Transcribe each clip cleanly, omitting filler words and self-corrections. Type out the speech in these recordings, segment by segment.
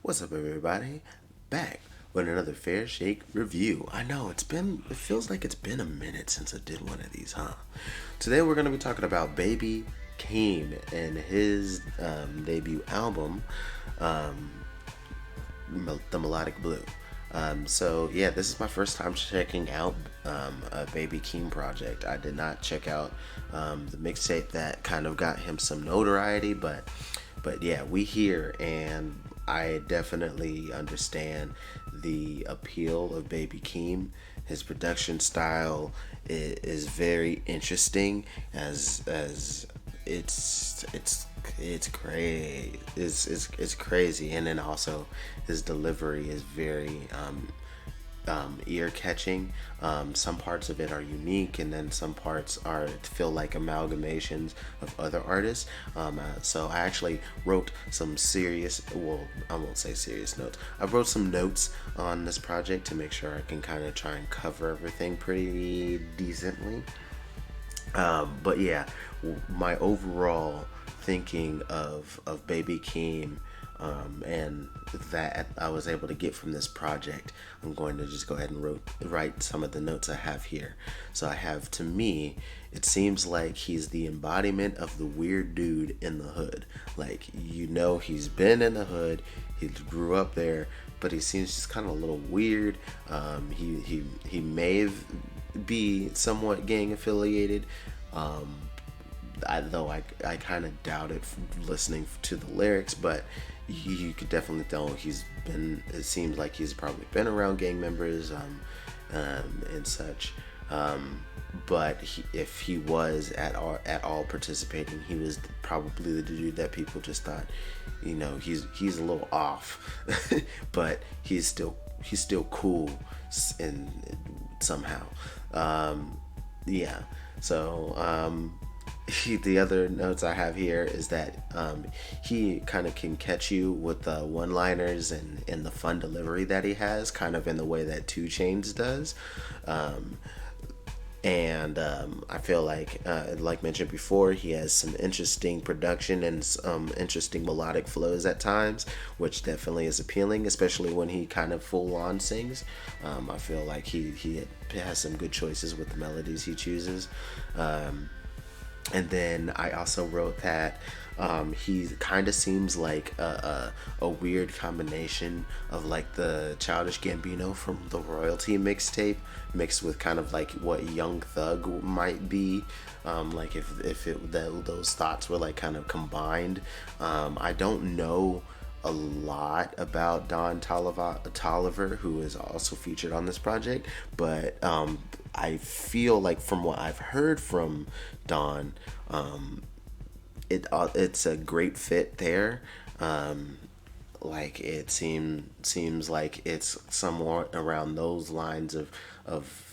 What's up, everybody? Back with another Fair Shake review. I know it feels like it's been a minute since I did one of these, huh? Today we're going to be talking about Baby Keem and his debut album, um, The Melodic Blue. So this is my first time checking out a Baby Keem project. I did not check out the mixtape that kind of got him some notoriety, but yeah, we here, and I definitely understand the appeal of Baby Keem. His production style is very interesting, as it's crazy. It's crazy, and then also his delivery is very ear catching. Some parts of it are unique, and then some parts feel like amalgamations of other artists. So I actually wrote some serious, well, I won't say serious notes. I wrote some notes on this project to make sure I can kind of try and cover everything pretty decently. But yeah, my overall thinking of Baby Keem, and that I was able to get from this project, I'm going to just go ahead and write some of the notes I have here. So I have, to me, it seems like he's the embodiment of the weird dude in the hood. Like, he's been in the hood, he grew up there, but he seems just kind of a little weird. He may be somewhat gang affiliated. Though I kind of doubt it listening to the lyrics, but you could definitely tell it seems like he's probably been around gang members and such. But if he was at all participating, he was probably the dude that people just thought, he's a little off, but he's still cool and somehow. Yeah. So the other notes I have here is that he kind of can catch you with the one-liners and the fun delivery that he has, kind of in the way that 2 Chainz does. And I feel like mentioned before, he has some interesting production and some interesting melodic flows at times, which definitely is appealing, especially when he kind of full on sings. I feel like he has some good choices with the melodies he chooses. And then I also wrote that he kind of seems like a weird combination of like the Childish Gambino from the Royalty mixtape mixed with kind of like what Young Thug might be, like if those thoughts were like kind of combined. I don't know a lot about Don Tolliver, who is also featured on this project, but I feel like from what I've heard from Don, it's a great fit there. Like it seems like it's somewhat around those lines of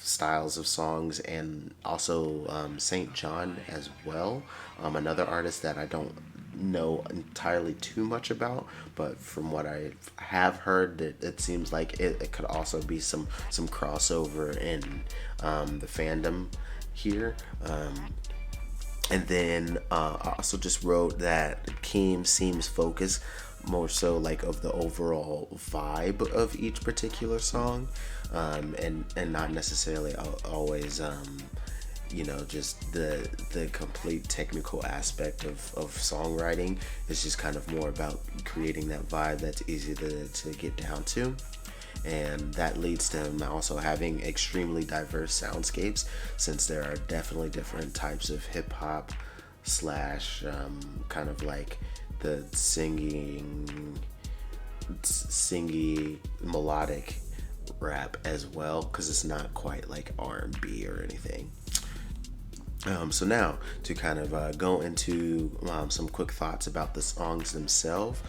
styles of songs, and also Saint John as well, another artist that I don't know entirely too much about, but from what I have heard, it seems like it could also be some crossover in the fandom here. And then I also just wrote that Keem seems focused more so like of the overall vibe of each particular song, and not necessarily always just the complete technical aspect of songwriting. It's just kind of more about creating that vibe that's easy to get down to. And that leads to him also having extremely diverse soundscapes, since there are definitely different types of hip-hop slash kind of like the singy melodic rap as well, because it's not quite like R&B or anything. So now to kind of go into some quick thoughts about the songs themselves.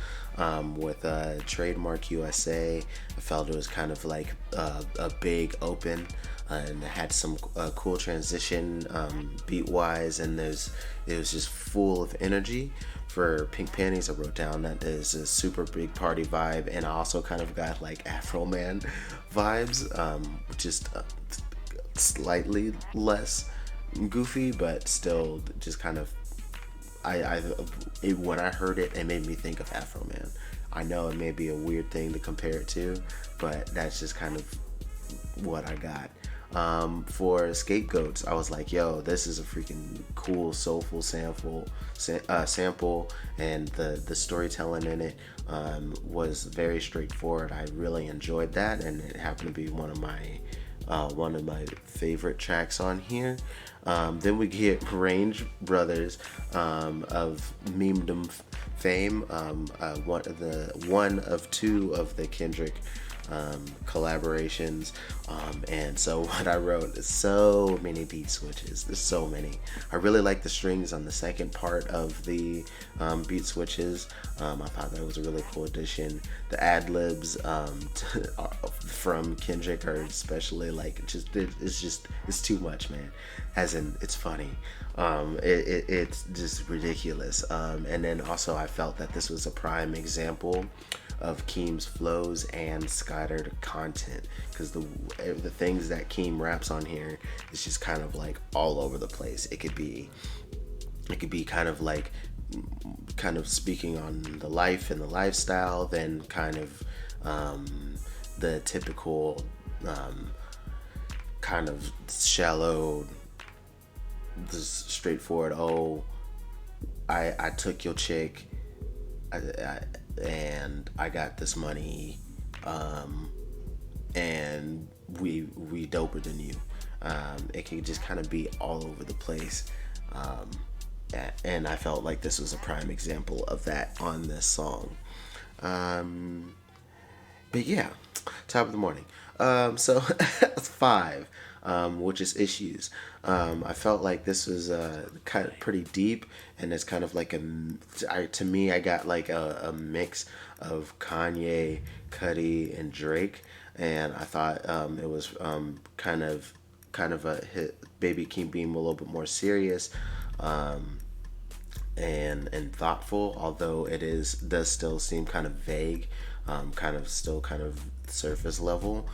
With Trademark USA, I felt it was kind of like a big open, and had some cool transition beat wise, and it was just full of energy. For Pink Panties, I wrote down that there's a super big party vibe, and I also kind of got like Afro Man vibes, just slightly less goofy, but still just kind of when I heard it, it made me think of Afro Man. I know it may be a weird thing to compare it to, but that's just kind of what I got. For Scapegoats, I was like, yo, this is a freaking cool, soulful sample, and the storytelling in it was very straightforward. I really enjoyed that, and it happened to be one of my favorite tracks on here. Then we get Range Brothers of Memedom fame, one of two of the Kendrick collaborations, and so what I wrote is so many beat switches. There's so many. I really like the strings on the second part of the beat switches. I thought that was a really cool addition. The ad libs from Kendrick are especially like it's too much, man. As in, it's funny. It's just ridiculous. And then also I felt that this was a prime example of Keem's flows and scattered content, because the things that Keem raps on here is just kind of like all over the place. It could be kind of like speaking on the life and the lifestyle, then kind of the typical kind of shallow, just straightforward, oh, I took your chick, and I got this money, and we doper than you. It can just kind of be all over the place, and I felt like this was a prime example of that on this song. But yeah, top of the morning. So 5, which is Issues. I felt like this was kind of pretty deep, and it's kind of like to me, I got like a mix of Kanye, Cudi, and Drake, and I thought it was kind of a hit, Baby Keem being a little bit more serious, and thoughtful, although does still seem kind of vague, kind of surface level,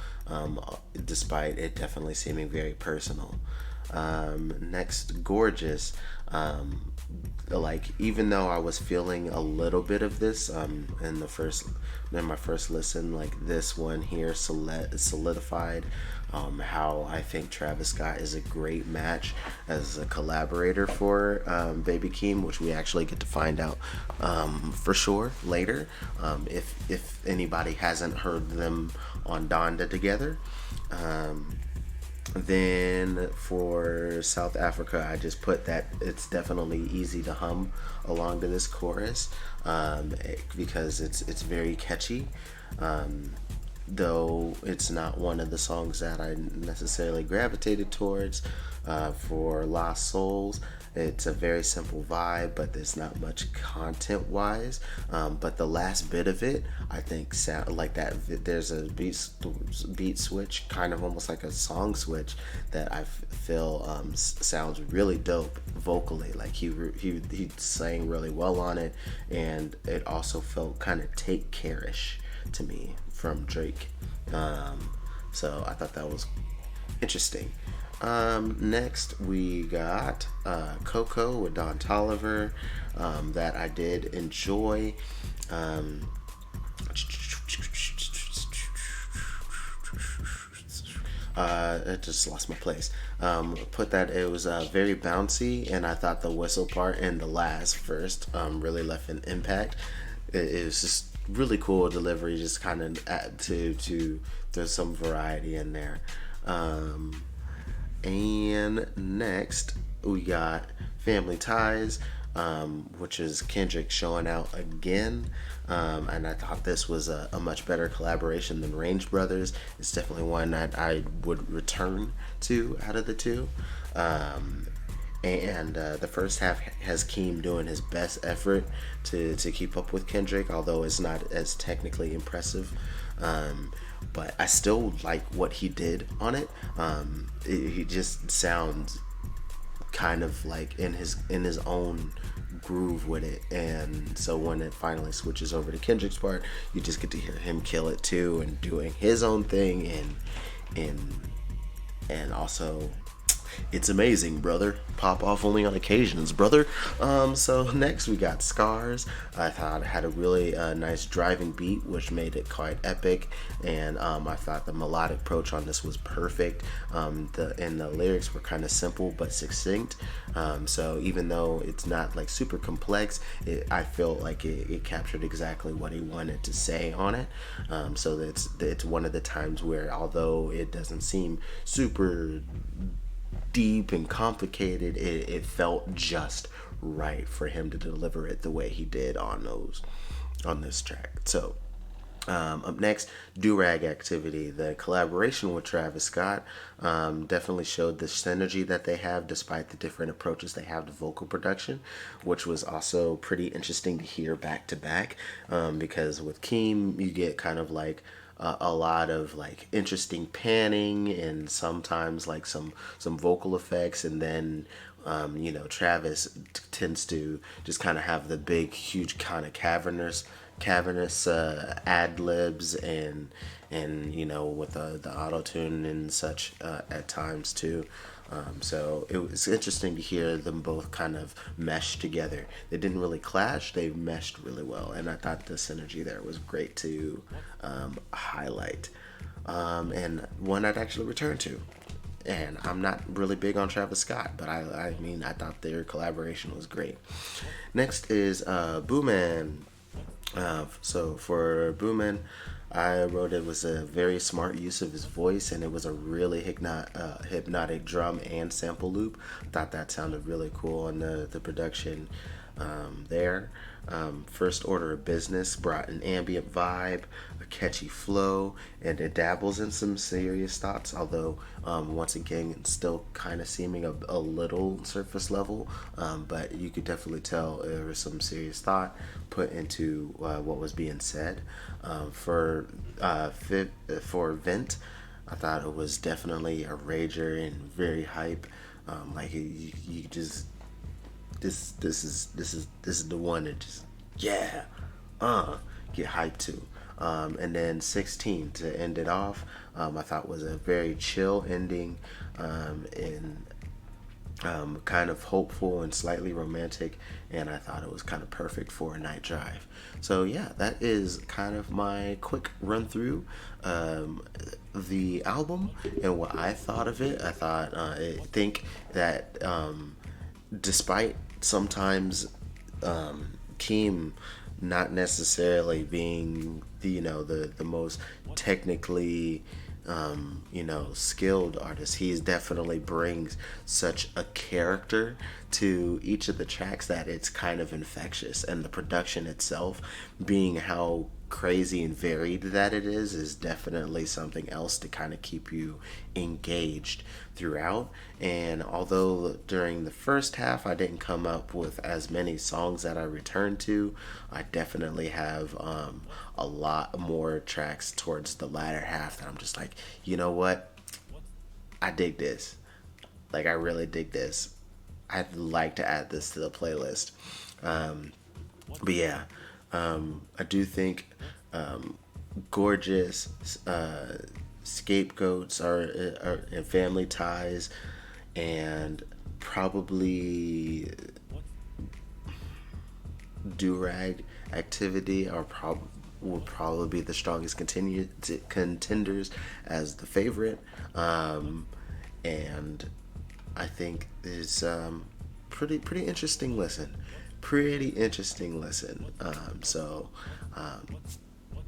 despite it definitely seeming very personal. Next, Gorgeous. Like, even though I was feeling a little bit of this in my first listen, like this one here solidified how I think Travis Scott is a great match as a collaborator for Baby Keem, which we actually get to find out for sure later, if anybody hasn't heard them on Donda together. Then for South Africa, I just put that it's definitely easy to hum along to this chorus, because it's very catchy, though it's not one of the songs that I necessarily gravitated towards. For Lost Souls, it's a very simple vibe, but there's not much content wise, but the last bit of it, I think, sound like that there's a beat switch, kind of almost like a song switch, that I feel sounds really dope vocally. Like he sang really well on it, and it also felt kind of Take Care-ish to me from Drake. So I thought that was interesting. Next we got Coco with Don Toliver, that I did enjoy. I just lost my place. Put that it was very bouncy, and I thought the whistle part in the last verse really left an impact. It was just really cool delivery, just kind of add to there's some variety in there. And next we got Family Ties, which is Kendrick showing out again, and I thought this was a much better collaboration than Range Brothers. It's definitely one that I would return to out of the two. And the first half has Keem doing his best effort to keep up with Kendrick, although it's not as technically impressive. But I still like what he did on it. He just sounds kind of like in his own groove with it, and so when it finally switches over to Kendrick's part, you just get to hear him kill it too, and doing his own thing, and also It's amazing, brother. Pop off only on occasions, brother. So next we got Scars. I thought it had a really nice driving beat, which made it quite epic, and I thought the melodic approach on this was perfect. The lyrics were kind of simple but succinct. So even though it's not like super complex, I feel like it captured exactly what he wanted to say on it. So it's one of the times where, although it doesn't seem super deep and complicated, it felt just right for him to deliver it the way he did on this track. So up next, Do-Rag Activity. The collaboration with Travis Scott definitely showed the synergy that they have despite the different approaches they have to vocal production, which was also pretty interesting to hear back to back, because with Keem, you get kind of like a lot of like interesting panning and sometimes like some vocal effects, and then Travis tends to just kind of have the big huge kind of cavernous ad libs, and with the auto tune and such at times too. So it was interesting to hear them both kind of mesh together. They didn't really clash; they meshed really well, and I thought the synergy there was great to highlight, and one I'd actually return to. And I'm not really big on Travis Scott, but I mean, I thought their collaboration was great. Next is Booman. So for Booman, I wrote it was a very smart use of his voice, and it was a really hypnotic drum and sample loop. Thought that sounded really cool on the production there. First Order of Business brought an ambient vibe, a catchy flow, and it dabbles in some serious thoughts, although once again it's still kind of seeming a little surface level, but you could definitely tell there was some serious thought put into what was being said. For Vent, I thought it was definitely a rager and very hype. Like you just this is the one that just get hyped to. And then 16 to end it off, I thought was a very chill ending, and kind of hopeful and slightly romantic, and I thought it was kind of perfect for a night drive. So yeah, that is kind of my quick run through the album and what I thought of it. I think that despite sometimes Keem not necessarily being the most technically skilled artist, he definitely brings such a character to each of the tracks that it's kind of infectious, and the production itself, being how crazy and varied that it is definitely something else to kind of keep you engaged throughout. And although during the first half I didn't come up with as many songs that I returned to, I definitely have a lot more tracks towards the latter half that I'm just like, you know what, I dig this. Like, I really dig this. I'd like to add this to the playlist. But yeah, I do think gorgeous scapegoats are and family ties, and probably do-rag activity will probably be the strongest contenders as the favorite. And I think it's pretty interesting listen. Pretty interesting listen.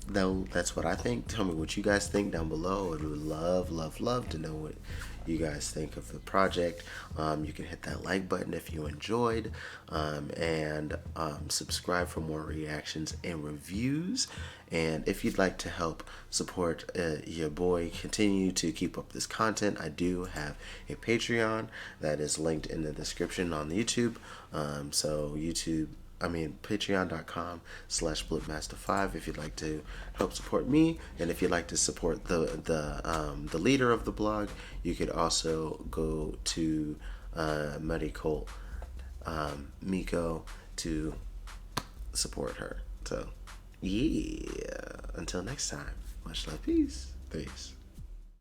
That's what I think. Tell me what you guys think down below. I would love to know what you guys think of the project. You can hit that like button if you enjoyed, and subscribe for more reactions and reviews. And if you'd like to help support your boy continue to keep up this content, I do have a Patreon that is linked in the description on YouTube. Patreon.com/Blipmaster5 if you'd like to help support me, and if you'd like to support the leader of the blog, you could also go to Muddy Colt Miko to support her. So yeah, until next time, much love, peace.